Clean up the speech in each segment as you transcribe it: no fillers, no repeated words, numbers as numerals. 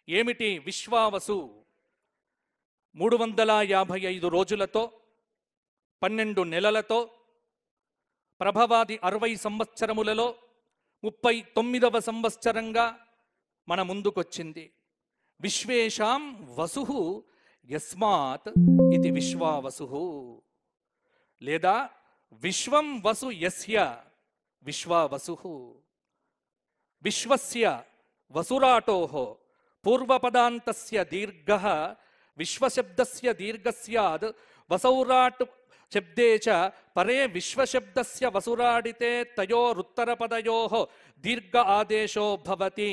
ఏమిటి విశ్వావసు? 355 రోజులతో 12 నెలలతో ప్రభవాది 60 సంవత్సరములలో 39వ సంవత్సరంగా మన ముందుకొచ్చింది. విశ్వేషాం వసు యస్మాత్ ఇది విశ్వావసు, లేదా విశ్వం వసు యస్య విశ్వావసు. విశ్వస్య వసురాటోః పూర్వపదాంతస్య దీర్ఘః విశ్వశబ్దస్య దీర్ఘస్యాద్ వసౌరాట్ శబ్దే చ పరే విశ్వశబ్దస్య వసురాడితే తయోరుత్తరపదయోః దీర్ఘ ఆదేశో భవతి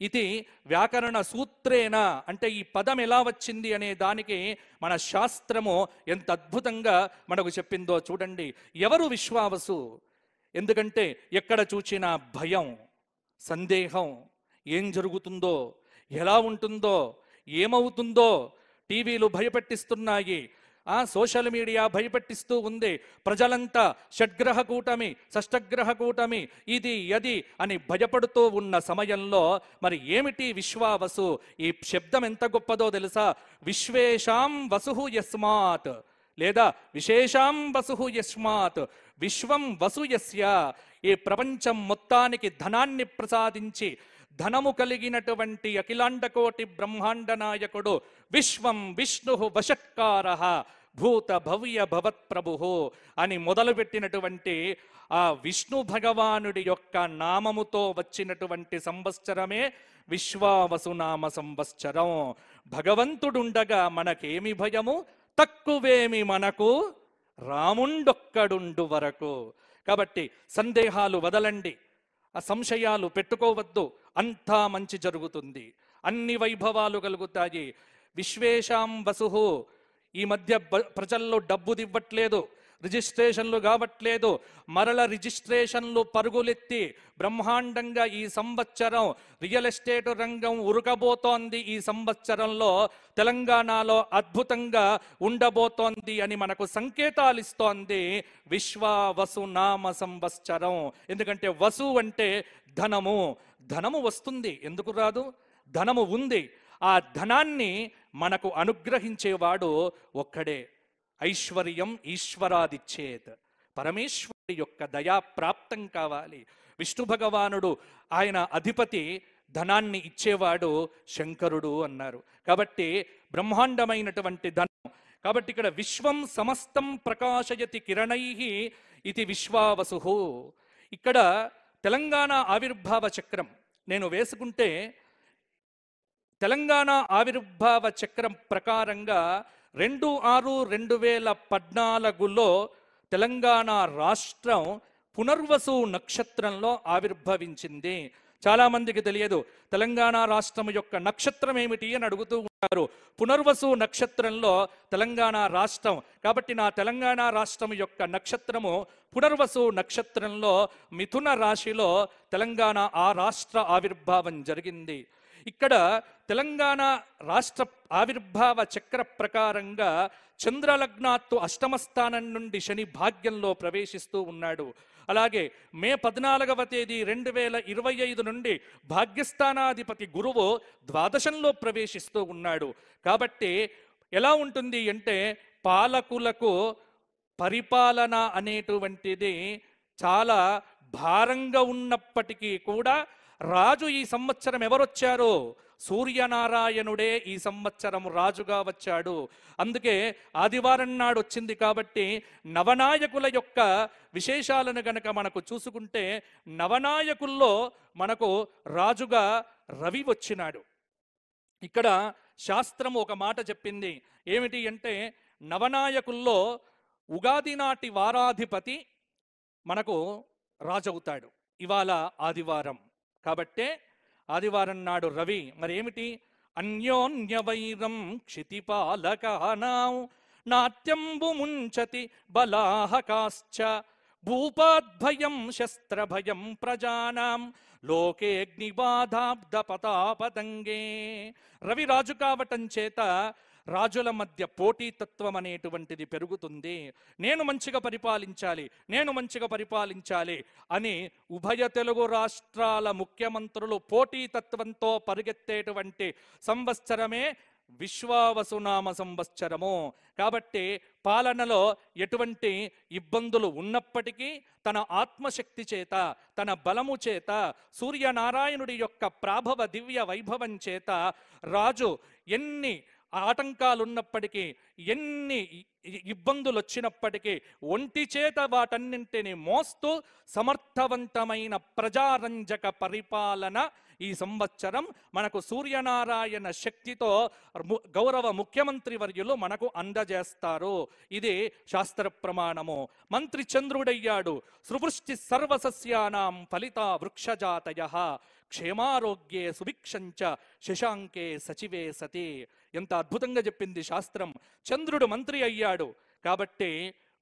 ఇది వ్యాకరణ సూత్రేణ. అంటే ఈ పదం ఎలా వచ్చింది అనే దానికి మన శాస్త్రము ఎంత అద్భుతంగా మనకు చెప్పిందో చూడండి. ఎవరు విశ్వావసు? ఎందుకంటే ఎక్కడ చూచినా భయం, సందేహం, ఏం జరుగుతుందో, ఎలా ఉంటుందో, ఏమవుతుందో, టీవీలు భయపెట్టిస్తున్నాయి, సోషల్ మీడియా భయపెట్టిస్తూ ఉంది. ప్రజలంతా షడ్గ్రహ కూటమి, షష్టగ్రహ కూటమి, ఇది అది అని భయపడుతూ ఉన్న సమయంలో మరి ఏమిటి విశ్వావసు? ఈ శబ్దం ఎంత గొప్పదో తెలుసా? విశ్వేషాం వసు యస్మాత్, లేదా విశేషాం వసు యస్మాత్ విశ్వం వసు యస్య. ఈ ప్రపంచం మొత్తానికి ధనాన్ని ప్రసాదించి ధనము కలిగినటువంటి అఖిలాండకోటి బ్రహ్మాండ నాయకుడు విశ్వం విష్ణు వషట్కారః భూత భవ్య భవత్ ప్రభు అని మొదలుపెట్టినటువంటి ఆ విష్ణు భగవానుడి యొక్క నామముతో వచ్చినటువంటి సంవత్సరమే విశ్వావసు నామ సంవత్సరం. భగవంతుడుండగా మనకేమి భయము? తక్కువేమి మనకు రాముండొక్కడుండు వరకు. కాబట్టి సందేహాలు వదలండి, ఆ సంశయాలు పెట్టుకోవద్దు. అంతా మంచి జరుగుతుంది, అన్ని వైభవాలు కలుగుతాయి. విశ్వేషాం వసు. ఈ మధ్య ప్రజల్లో డబ్బు దివ్వట్లేదు, రిజిస్ట్రేషన్లు కావట్లేదు. మరల రిజిస్ట్రేషన్లు పరుగులెత్తి బ్రహ్మాండంగా ఈ సంవత్సరం రియల్ ఎస్టేట్ రంగం ఉరకబోతోంది. ఈ సంవత్సరంలో తెలంగాణలో అద్భుతంగా ఉండబోతోంది అని మనకు సంకేతాలు ఇస్తోంది విశ్వావసు నామ సంవత్సరం. ఎందుకంటే వసు అంటే ధనము. ధనము వస్తుంది, ఎందుకు రాదు? ధనము ఉంది. ఆ ధనాన్ని మనకు అనుగ్రహించేవాడు ఒక్కడే. ఐశ్వర్యం ఈశ్వరాదిచ్చేత్. పరమేశ్వరి యొక్క దయా ప్రాప్తం కావాలి. విష్ణు భగవానుడు ఆయన అధిపతి, ధనాన్ని ఇచ్చేవాడు శంకరుడు అన్నారు. కాబట్టి బ్రహ్మాండమైనటువంటి ధనం. కాబట్టి ఇక్కడ విశ్వం సమస్తం ప్రకాశయతి కిరణైః ఇది విశ్వావసు. ఇక్కడ తెలంగాణ ఆవిర్భావ చక్రం నేను వేసుకుంటే తెలంగాణ ఆవిర్భావ చక్రం ప్రకారంగా 2/6/2014లో తెలంగాణ రాష్ట్రం పునర్వసు నక్షత్రంలో ఆవిర్భవించింది. చాలామందికి తెలియదు తెలంగాణ రాష్ట్రం యొక్క నక్షత్రం ఏమిటి అని అడుగుతూ ఉంటారు. పునర్వసు నక్షత్రంలో తెలంగాణ రాష్ట్రం. కాబట్టి నా తెలంగాణ రాష్ట్రం యొక్క నక్షత్రము పునర్వసు నక్షత్రంలో మిథున రాశిలో తెలంగాణ ఆ రాష్ట్ర ఆవిర్భావం జరిగింది. ఇక్కడ తెలంగాణ రాష్ట్ర ఆవిర్భావ చక్ర ప్రకారంగా చంద్రలగ్నాత్తు అష్టమ స్థానం నుండి శని భాగ్యంలో ప్రవేశిస్తూ ఉన్నాడు. అలాగే మే 14వ తేదీ 2025 నుండి భాగ్యస్థానాధిపతి గురువు ద్వాదశంలో ప్రవేశిస్తూ ఉన్నాడు. కాబట్టి ఎలా ఉంటుంది అంటే పాలకులకు పరిపాలన అనేటువంటిది చాలా భారంగా ఉన్నప్పటికీ కూడా రాజు ఈ సంవత్సరం ఎవరొచ్చారో? సూర్యనారాయణుడే ఈ సంవత్సరం రాజుగా వచ్చాడు. అందుకే ఆదివారం నాడు వచ్చింది. కాబట్టి నవనాయకుల యొక్క విశేషాలను గనక మనకు చూసుకుంటే నవనాయకుల్లో మనకు రాజుగా రవి వచ్చినాడు. ఇక్కడ శాస్త్రం ఒక మాట చెప్పింది. ఏమిటి అంటే నవనాయకుల్లో ఉగాది నాటి వారాధిపతి మనకు రాజవుతాడు. ఇవాళ ఆదివారం కాబట్టే ఆదివారం నాడు రవి. మరి ఏమిటి? అన్యోన్య వైరం క్షితిపాలకానాం నాట్యంబు ముంచతి బలాహకాశ్చ భూపాద్భయం శస్త్రభయం ప్రజానాం లోకేగ్నిబాధాబ్ద పతాపతంగే. రవి రాజు కావటం చేత రాజుల మధ్య పోటీతత్వం అనేటువంటిది పెరుగుతుంది. నేను మంచిగా పరిపాలించాలి, నేను మంచిగా పరిపాలించాలి అని ఉభయ తెలుగు రాష్ట్రాల ముఖ్యమంత్రులు పోటీతత్వంతో పరిగెత్తేటువంటి సంవత్సరమే విశ్వావసునామ సంవత్సరము. కాబట్టి పాలనలో ఎటువంటి ఇబ్బందులు ఉన్నప్పటికీ తన ఆత్మశక్తి చేత, తన బలము చేత, సూర్యనారాయణుడి యొక్క ప్రాభవ దివ్య వైభవం చేత రాజు ఎన్ని ఆటంకాలున్నప్పటికీ, ఎన్ని ఇబ్బందులు వచ్చినప్పటికీ ఒంటి చేత వాటన్నింటినీ మోస్తూ సమర్థవంతమైన ప్రజారంజక పరిపాలన ఈ సంవత్సరం మనకు సూర్యనారాయణ శక్తితో గౌరవ ముఖ్యమంత్రి వర్యులు మనకు అందజేస్తారు. ఇది శాస్త్ర ప్రమాణము. మంత్రి చంద్రుడయ్యాడు. సృవృష్టి సర్వసస్యానాం ఫలిత వృక్షజాతయః క్షేమారోగ్యే సుభిక్షంచ శశాంకే సచివే సతి. ఎంత అద్భుతంగా చెప్పింది శాస్త్రం. చంద్రుడు మంత్రి అయ్యాడు కాబట్టి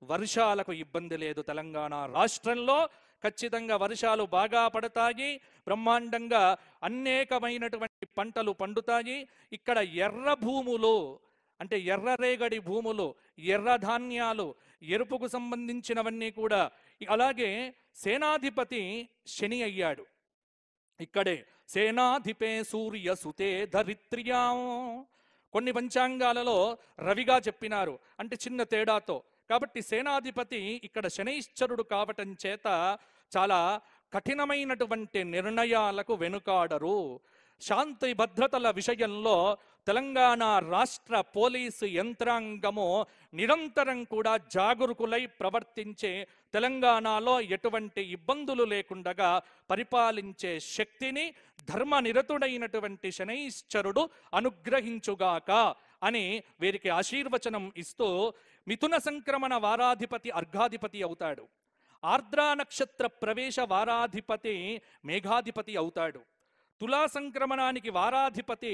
వర్షాలకు ఇబ్బంది లేదు. తెలంగాణ రాష్ట్రంలో ఖచ్చితంగా వర్షాలు బాగా పడతాయి. బ్రహ్మాండంగా అనేకమైనటువంటి పంటలు పండుతాయి. ఇక్కడ ఎర్ర భూములు అంటే ఎర్రరేగడి భూములు, ఎర్ర ధాన్యాలు, ఎరుపుకు సంబంధించినవన్నీ కూడా. అలాగే సేనాధిపతి శని అయ్యాడు. ఇక్కడే సేనాధిపే సూర్య సుతే ధరిత్ర్యా. కొన్ని పంచాంగాలలో రవిగా చెప్పినారు, అంటే చిన్న తేడాతో. కాబట్టి సేనాధిపతి ఇక్కడ శనైశ్చరుడు కావటం చేత చాలా కఠినమైనటువంటి నిర్ణయాలకు వెనుకాడరు. శాంతి భద్రతల విషయంలో తెలంగాణ రాష్ట్ర పోలీసు యంత్రాంగము నిరంతరం కూడా జాగరూకులై ప్రవర్తించే, తెలంగాణలో ఎటువంటి ఇబ్బందులు లేకుండా పరిపాలించే శక్తిని ధర్మనిరతుడైనటువంటి శనైశ్చరుడు అనుగ్రహించుగాక అని వీరికి ఆశీర్వచనం ఇస్తూ మిథున సంక్రమణ వారాధిపతి అర్ఘాధిపతి అవుతాడు. ఆర్ద్రా నక్షత్ర ప్రవేశ వారాధిపతి మేఘాధిపతి అవుతాడు. తులా సంక్రమణానికి వారాధిపతి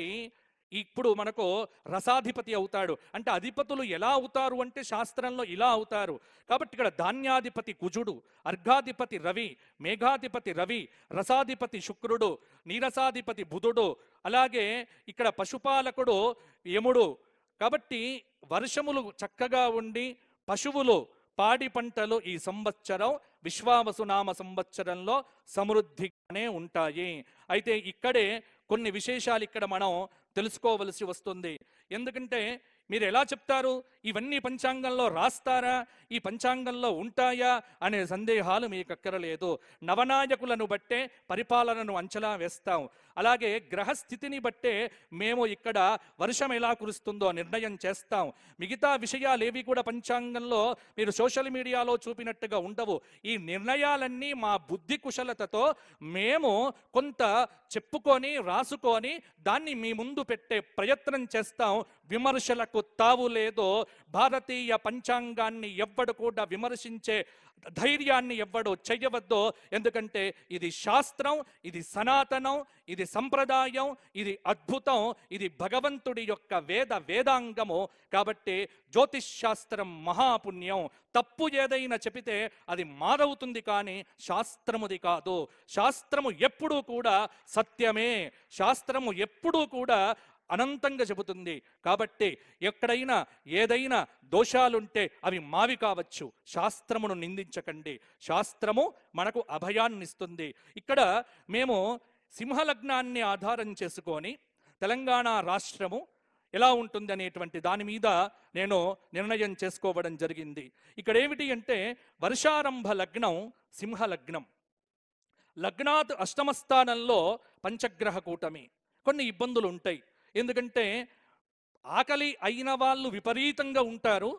ఇప్పుడు మనకు రసాధిపతి అవుతాడు. అంటే అధిపతులు ఎలా అవుతారు అంటే శాస్త్రంలో ఇలా అవుతారు. కాబట్టి ఇక్కడ ధాన్యాధిపతి కుజుడు, అర్ఘాధిపతి రవి, మేఘాధిపతి రవి, రసాధిపతి శుక్రుడు, నీరసాధిపతి బుధుడు, అలాగే ఇక్కడ పశుపాలకుడు యముడు. కాబట్టి వర్షములు చక్కగా ఉండి పశువులు, పాడి పంటలు ఈ సంవత్సరం విశ్వావసునామ సంవత్సరంలో సమృద్ధిగానే ఉంటాయి. అయితే ఇక్కడే కొన్ని విశేషాలు ఇక్కడ మనం తెలుసుకోవలసి వస్తుంది. ఎందుకంటే మీరు ఎలా చెప్తారు, ఇవన్నీ పంచాంగంలో రాస్తారా, ఈ పంచాంగంలో ఉంటాయా అనే సందేహాలు మీకు అక్కరలేదు. నవనాయకులను బట్టే పరిపాలనను అంచనా వేస్తాం. అలాగే గ్రహస్థితిని బట్టే మేము ఇక్కడ వర్షం ఎలా కురుస్తుందో నిర్ణయం చేస్తాం. మిగతా విషయాలేవి కూడా పంచాంగంలో మీరు సోషల్ మీడియాలో చూపినట్టుగా ఉండవు. ఈ నిర్ణయాలన్నీ మా బుద్ధి కుశలతతో మేము కొంత చెప్పుకొని రాసుకొని దాన్ని మీ ముందు పెట్టే ప్రయత్నం చేస్తాం. విమర్శలకు తావు లేదో. భారతీయ పంచాంగాన్ని ఎవ్వడు కూడా విమర్శించే ధైర్యాన్ని ఎవ్వడు చెయ్యవద్దో. ఎందుకంటే ఇది శాస్త్రం, ఇది సనాతనం, ఇది సంప్రదాయం, ఇది అద్భుతం, ఇది భగవంతుడి యొక్క వేదాంగము. కాబట్టి జ్యోతిష్ శాస్త్రం మహాపుణ్యం. తప్పు ఏదైనా చెబితే అది మారవుతుంది కానీ శాస్త్రముది కాదు. శాస్త్రము ఎప్పుడూ కూడా సత్యమే. శాస్త్రము ఎప్పుడూ కూడా అనంతంగా చెబుతుంది. కాబట్టి ఎక్కడైనా ఏదైనా దోషాలుంటే అవి మావి కావచ్చు. శాస్త్రమును నిందించకండి. శాస్త్రము మనకు అభయాన్ని ఇస్తుంది. ఇక్కడ మేము సింహలగ్నాన్ని ఆధారం చేసుకొని తెలంగాణ రాష్ట్రము ఎలా ఉంటుంది అనేటువంటి దాని మీద నేను నిర్ణయం చేసుకోవడం జరిగింది. ఇక్కడ ఏమిటి అంటే వర్షారంభ లగ్నం సింహలగ్నం. లగ్నాత్ అష్టమ స్థానంలో పంచగ్రహ కూటమి. కొన్ని ఇబ్బందులు ఉంటాయి. ఎందుకంటే ఆకలి అయిన వాళ్ళు విపరీతంగా ఉంటారు.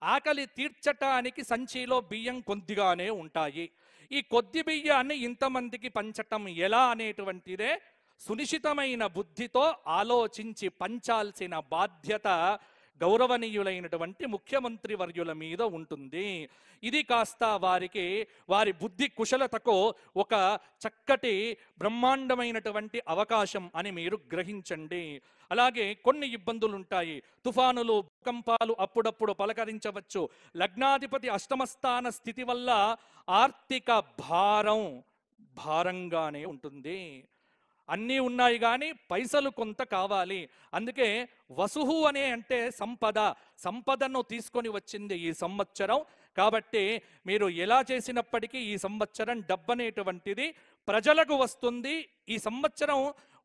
ఆకలి తీర్చటానికి సంచిలో బియ్యం కొద్దిగానే ఉంటాయి. ఈ కొద్ది బియ్యాన్ని ఇంతమందికి పంచటం ఎలా అనేటువంటిదే సునిశ్చితమైన బుద్ధితో ఆలోచించి పంచాల్సిన బాధ్యత గౌరవనీయులైనటువంటి ముఖ్యమంత్రి వర్యుల మీద ఉంటుంది. ఇది కాస్త వారి బుద్ధి కుశలతకు ఒక చక్కటి బ్రహ్మాండమైనటువంటి అవకాశం అని మీరు గ్రహించండి. అలాగే కొన్ని ఇబ్బందులు ఉంటాయి. తుఫానులు, భూకంపాలు అప్పుడప్పుడు పలకరించవచ్చు. లగ్నాధిపతి అష్టమస్థాన స్థితి వల్ల ఆర్థిక భారంగానే ఉంటుంది. అన్నీ ఉన్నాయి కానీ పైసలు కొంత కావాలి. అందుకే వసుహు అంటే సంపదను తీసుకొని వచ్చింది ఈ సంవత్సరం. కాబట్టి మీరు ఎలా చేసినప్పటికీ ఈ సంవత్సరం డబ్బనేటువంటిది ప్రజలకు వస్తుంది. ఈ సంవత్సరం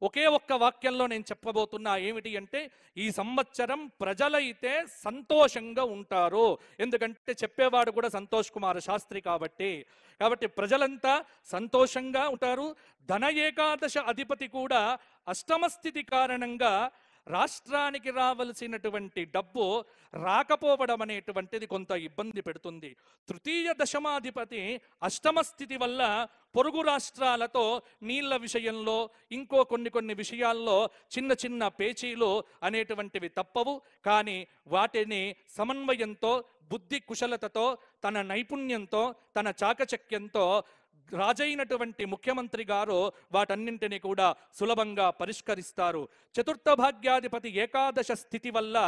ఒకే ఒక్క వాక్యంలో నేను చెప్పబోతున్నా, ఏమిటి అంటే ఈ సంవత్సరం ప్రజలైతే సంతోషంగా ఉంటారు. ఎందుకంటే చెప్పేవాడు కూడా సంతోష్ కుమార్ శాస్త్రి కాబట్టి ప్రజలంతా సంతోషంగా ఉంటారు. ధన ఏకాదశ అధిపతి కూడా అష్టమ స్థితి కారణంగా రాష్ట్రానికి రావలసినటువంటి డబ్బు రాకపోవడం అనేటువంటిది కొంత ఇబ్బంది పెడుతుంది. తృతీయ దశమాధిపతి అష్టమ స్థితి వల్ల పొరుగు రాష్ట్రాలతో నీళ్ల విషయంలో ఇంకో కొన్ని విషయాల్లో చిన్న చిన్న పేచీలు అనేటువంటివి తప్పవు. కానీ వాటిని సమన్వయంతో, బుద్ధి కుశలతతో, తన నైపుణ్యంతో, తన చాకచక్యంతో రాజైనటువంటి ముఖ్యమంత్రి గారు వాటన్నింటినీ కూడా సులభంగా పరిష్కరిస్తారు. చతుర్థ భాగ్యాధిపతి ఏకాదశ స్థితి వల్ల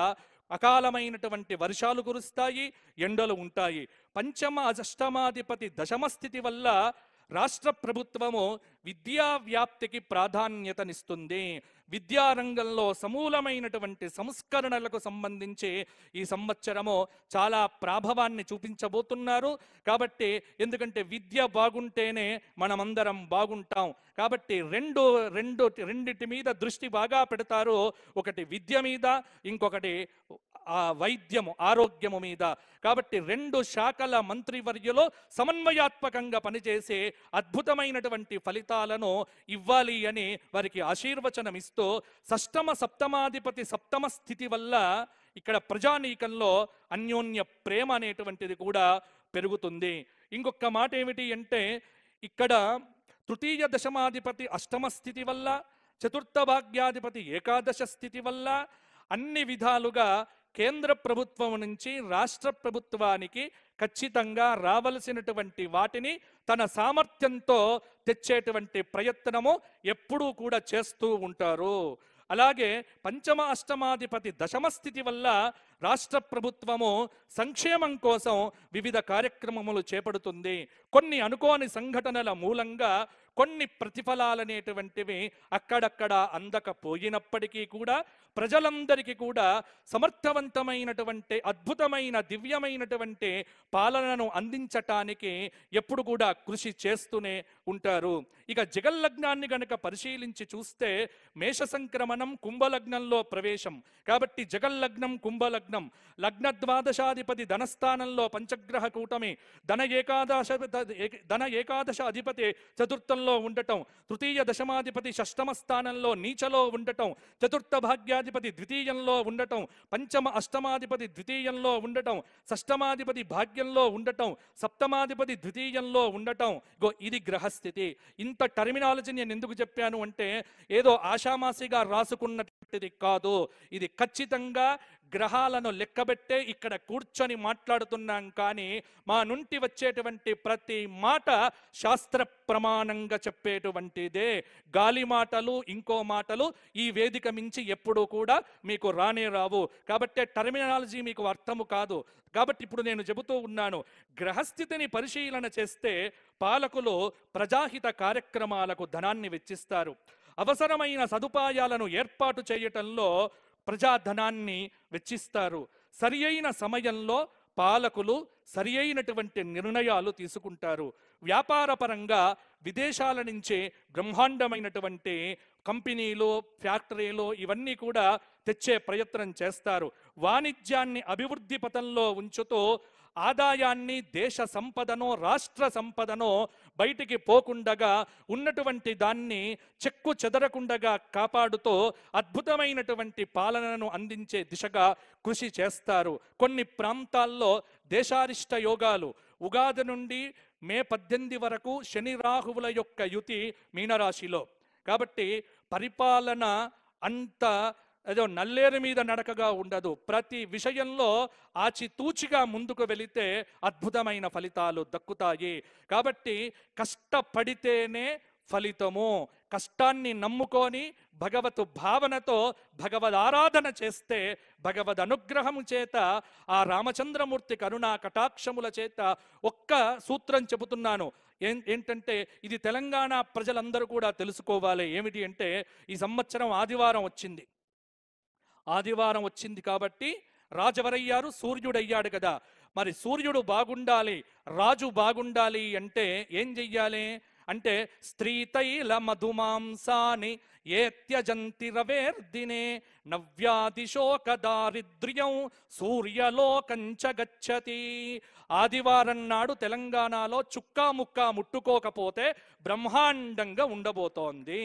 అకాలమైనటువంటి వర్షాలు కురుస్తాయి, ఎండలు ఉంటాయి. పంచమ అష్టమాధిపతి దశమ స్థితి వల్ల రాష్ట్ర ప్రభుత్వము విద్యా వ్యాప్తికి ప్రాధాన్యతనిస్తుంది. విద్యారంగంలో సమూలమైనటువంటి సంస్కరణలకు సంబంధించి ఈ సంవత్సరము చాలా ప్రాభవాన్ని చూపించబోతున్నారు. కాబట్టి ఎందుకంటే విద్య బాగుంటేనే మనమందరం బాగుంటాం. కాబట్టి రెండిటి మీద దృష్టి బాగా పెడతారు. ఒకటి విద్య మీద, ఇంకొకటి వైద్యము, ఆరోగ్యము మీద. కాబట్టి రెండు శాఖల మంత్రివర్యులో సమన్వయాత్మకంగా పనిచేసి అద్భుతమైనటువంటి ఫలితాలను ఇవ్వాలి అని వారికి ఆశీర్వచనం ఇస్తూ, షష్టమ సప్తమాధిపతి సప్తమ స్థితి వల్ల ఇక్కడ ప్రజానీకంలో అన్యోన్య ప్రేమ అనేటువంటిది కూడా పెరుగుతుంది. ఇంకొక మాట ఏమిటి అంటే ఇక్కడ తృతీయ దశమాధిపతి అష్టమ స్థితి వల్ల, చతుర్థ భాగ్యాధిపతి ఏకాదశ స్థితి వల్ల అన్ని విధాలుగా కేంద్ర ప్రభుత్వం నుంచి రాష్ట్ర ప్రభుత్వానికి ఖచ్చితంగా రావలసినటువంటి వాటిని తన సామర్థ్యంతో తెచ్చేటువంటి ప్రయత్నము ఎప్పుడూ కూడా చేస్తూ ఉంటారు. అలాగే పంచమ అష్టమాధిపతి దశమ స్థితి వల్ల రాష్ట్ర ప్రభుత్వము సంక్షేమం కోసం వివిధ కార్యక్రమములు చేపడుతుంది. కొన్ని అనుకోని సంఘటనల మూలంగా కొన్ని ప్రతిఫలాలనేటువంటివి అక్కడక్కడ అందకపోయినప్పటికీ కూడా ప్రజలందరికీ కూడా సమర్థవంతమైనటువంటి అద్భుతమైన దివ్యమైనటువంటి పాలనను అందించటానికి ఎప్పుడు కూడా కృషి చేస్తూనే ఉంటారు. ఇక జగల్లగ్నాన్ని గనక పరిశీలించి చూస్తే మేష సంక్రమణం కుంభలగ్నంలో ప్రవేశం. కాబట్టి జగల్లగ్నం కుంభలగ్నం, లగ్న ద్వాదశాధిపతి ధనస్థానంలో పంచగ్రహ కూటమి, ధన ఏకాదశ అధిపతి చతుర్థంలో ఉండటం, తృతీయ దశమాధిపతి షష్టమ స్థానంలో నీచలో ఉండటం, చతుర్థ భాగ్యాధిపతి ద్వితీయంలో ఉండటం, పంచమ అష్టమాధిపతి ద్వితీయంలో ఉండటం, షష్టమాధిపతి భాగ్యంలో ఉండటం, సప్తమాధిపతి ద్వితీయంలో ఉండటం. ఇది గ్రహస్థితి. ఇంత టర్మినాలజీ నేను ఎందుకు చెప్పాను అంటే ఏదో ఆషామాసిగా రాసుకున్నటువంటిది కాదు. ఇది ఖచ్చితంగా గ్రహాలను లెక్కబెట్టే ఇక్కడ కూర్చొని మాట్లాడుతున్నాం. కానీ మా నుండి వచ్చేటువంటి ప్రతి మాట శాస్త్ర ప్రమాణంగా చెప్పేటువంటిదే. గాలి మాటలు, ఇంకో మాటలు ఈ వేదిక మించి ఎప్పుడూ కూడా మీకు రానే రావు. కాబట్టి టర్మినాలజీ మీకు అర్థము కాదు. కాబట్టి ఇప్పుడు నేను చెబుతూ ఉన్నాను, గ్రహస్థితిని పరిశీలన చేస్తే పాలకులు ప్రజాహిత కార్యక్రమాలకు ధనాన్ని వెచ్చిస్తారు. అవసరమైన సదుపాయాలను ఏర్పాటు చేయటంలో ప్రజాధనాన్ని వెచ్చిస్తారు. సరి అయిన సమయంలో పాలకులు సరి అయినటువంటి నిర్ణయాలు తీసుకుంటారు. వ్యాపారపరంగా విదేశాల నుంచి బ్రహ్మాండమైనటువంటి కంపెనీలు, ఫ్యాక్టరీలు ఇవన్నీ కూడా తెచ్చే ప్రయత్నం చేస్తారు. వాణిజ్యాన్ని అభివృద్ధి పథంలో ఉంచుతూ ఆదాయాన్ని, దేశ సంపదను, రాష్ట్ర సంపదను బయటికి పోకుండగా ఉన్నటువంటి దాన్ని చెక్కు చెదరకుండగా కాపాడుతూ అద్భుతమైనటువంటి పాలనను అందించే దిశగా కృషి చేస్తారు. కొన్ని ప్రాంతాల్లో దేశారిష్ట యోగాలు, ఉగాది నుండి మే 18 వరకు శని రాహువుల యొక్క యుతి మీనరాశిలో. కాబట్టి పరిపాలన అంత ఏదో నల్లేరు మీద నడకగా ఉండదు. ప్రతి విషయంలో ఆచితూచిగా ముందుకు వెళితే అద్భుతమైన ఫలితాలు దక్కుతాయి. కాబట్టి కష్టపడితేనే ఫలితము, కష్టాన్ని నమ్ముకొని భగవత్ భావనతో భగవద్ ఆరాధన చేస్తే భగవద్ అనుగ్రహము చేత ఆ రామచంద్రమూర్తి కరుణా కటాక్షముల చేత ఒక్క సూత్రం చెబుతున్నాను. ఏంటంటే ఇది తెలంగాణ ప్రజలందరూ కూడా తెలుసుకోవాలి. ఏమిటి అంటే ఈ సంవత్సరం ఆదివారం వచ్చింది. ఆదివారం వచ్చింది కాబట్టి రాజవరయ్యారు, సూర్యుడయ్యాడు కదా. మరి సూర్యుడు బాగుండాలి, రాజు బాగుండాలి అంటే ఏం చెయ్యాలి అంటే స్త్రీతైల మధుమాంసాని ఏ త్యజంతి రవేర్దినే నవ్యాదిశోక దారిద్ర్యం సూర్యలోకంచ గచ్చతి. ఆదివారం నాడు తెలంగాణలో చుక్కా ముక్కా ముట్టుకోకపోతే బ్రహ్మాండంగా ఉండబోతోంది.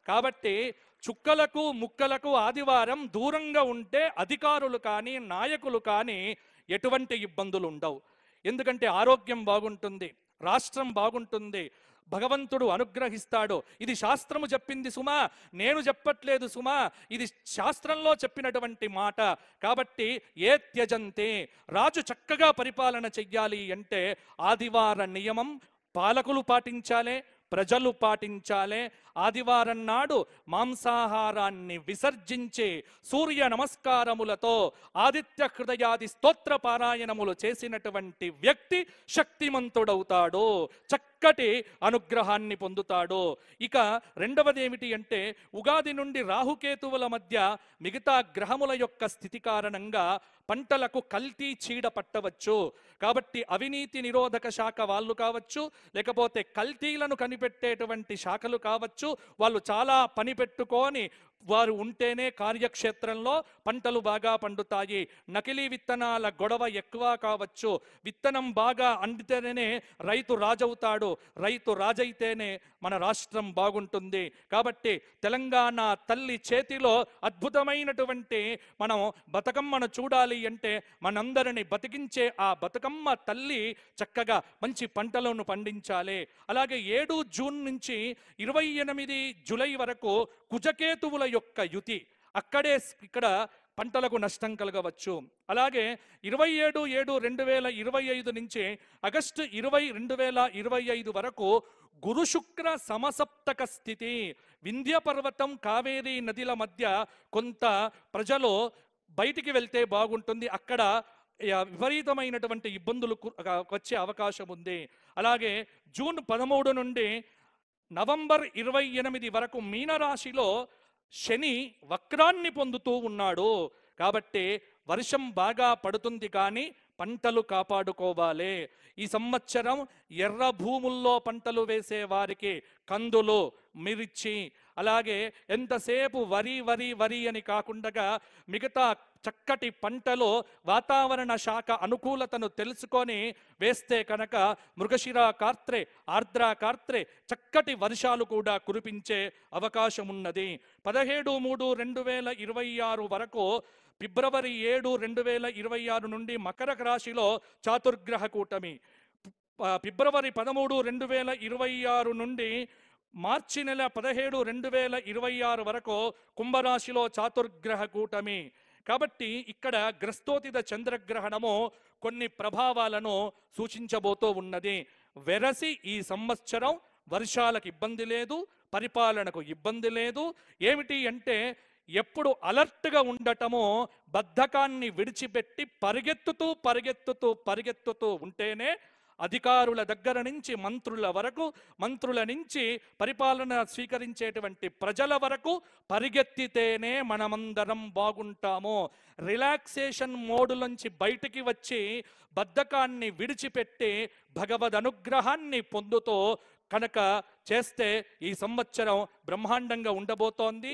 కాబట్టి చుక్కలకు ముక్కలకు ఆదివారం దూరంగా ఉంటే అధికారులు కానీ నాయకులు కానీ ఎటువంటి ఇబ్బందులు ఉండవు. ఎందుకంటే ఆరోగ్యం బాగుంటుంది, రాష్ట్రం బాగుంటుంది, భగవంతుడు అనుగ్రహిస్తాడు. ఇది శాస్త్రము చెప్పింది సుమా, నేను చెప్పట్లేదు సుమా, ఇది శాస్త్రంలో చెప్పినటువంటి మాట. కాబట్టి ఏ త్యజంతే, రాజు చక్కగా పరిపాలన చెయ్యాలి అంటే ఆదివార నియమం పాలకులు పాటించాలి, ప్రజలు పాటించాలి. ఆదివారం నాడు మాంసాహారాన్ని విసర్జించి సూర్య నమస్కారములతో ఆదిత్య హృదయాది స్తోత్ర పారాయణములు చేసినటువంటి వ్యక్తి శక్తిమంతుడవుతాడు, చక్కటి అనుగ్రహాన్ని పొందుతాడు. ఇక రెండవది ఏమిటి అంటే ఉగాది నుండి రాహుకేతువుల మధ్య మిగతా గ్రహముల యొక్క స్థితి కారణంగా పంటలకు కల్తీ చీడ పట్టవచ్చు. కాబట్టి అవినీతి నిరోధక శాఖ వాళ్ళు కావచ్చు, లేకపోతే కల్తీలను కనిపెట్టేటువంటి శాఖలు కావచ్చు, వాళ్ళు చాలా పని పెట్టుకొని వారు ఉంటేనే కార్యక్షేత్రంలో పంటలు బాగా పండుతాయి. నకిలీ విత్తనాల గొడవ ఎక్కువ కావచ్చు. విత్తనం బాగా అందితేనే రైతు రాజవుతాడు, రైతు రాజైతేనే మన రాష్ట్రం బాగుంటుంది. కాబట్టి తెలంగాణ తల్లి చేతిలో అద్భుతమైనటువంటి మనం బతుకమ్మను చూడాలి అంటే మనందరిని బతికించే ఆ బతుకమ్మ తల్లి చక్కగా మంచి పంటలను పండించాలి. అలాగే 7 జూన్ నుంచి 28 జూలై వరకు కుజకేతువుల యొక్క యుతి, అక్కడే ఇక్కడ పంటలకు నష్టం కలగవచ్చు. అలాగే 27/7/2025 నుంచి ఆగస్టు 20/2025 వరకు గురు శుక్ర సమసప్తక స్థితి. వింధ్య పర్వతం కావేరీ నదిల మధ్య కొంత ప్రజలు బయటికి వెళ్తే బాగుంటుంది, అక్కడ విపరీతమైనటువంటి ఇబ్బందులు వచ్చే అవకాశం ఉంది. అలాగే జూన్ 13 నుండి నవంబర్ 28 వరకు మీనరాశిలో శని వక్రాన్ని పొందుతూ ఉన్నాడు. కాబట్టి వర్షం బాగా పడుతుంది కానీ పంటలు కాపాడుకోవాలి. ఈ సంవత్సరం ఎర్ర భూముల్లో పంటలు వేసే వారికి కందులు, మిర్చి, అలాగే ఎంతసేపు వరి వరి వరి అని కాకుండా మిగతా చక్కటి పంటలో వాతావరణ శాఖ అనుకూలతను తెలుసుకొని వేస్తే కనుక మృగశిర కార్త్రే, ఆర్ద్ర కార్త్రే చక్కటి వర్షాలు కూడా కురిపించే అవకాశం ఉన్నది. 17/3/2026 వరకు ఫిబ్రవరి 7, 2026 నుండి మకర రాశిలో చాతుర్గ్రహ కూటమి. ఫిబ్రవరి 13, 2026 నుండి మార్చి నెల 17, 2026 వరకు కుంభరాశిలో చాతుర్గ్రహ కూటమి. కాబట్టి ఇక్కడ గ్రస్తోతిత చంద్రగ్రహణము కొన్ని ప్రభావాలను సూచించబోతూ ఉన్నది. వెరసి ఈ సంవత్సరం వర్షాలకు ఇబ్బంది లేదు, పరిపాలనకు ఇబ్బంది లేదు. ఏమిటి అంటే ఎప్పుడు అలర్ట్గా ఉండటమో, బద్ధకాన్ని విడిచిపెట్టి పరిగెత్తుతూ పరిగెత్తుతూ పరిగెత్తుతూ ఉంటేనే అధికారుల దగ్గర నుంచి మంత్రుల వరకు, మంత్రుల నుంచి పరిపాలన స్వీకరించేటువంటి ప్రజల వరకు పరిగెత్తితేనే మనమందరం బాగుంటాము. రిలాక్సేషన్ మోడులోంచి బయటికి వచ్చి బద్ధకాన్ని విడిచిపెట్టి భగవద్ అనుగ్రహాన్ని పొందుతూ కనుక చేస్తే ఈ సంవత్సరం బ్రహ్మాండంగా ఉండబోతోంది.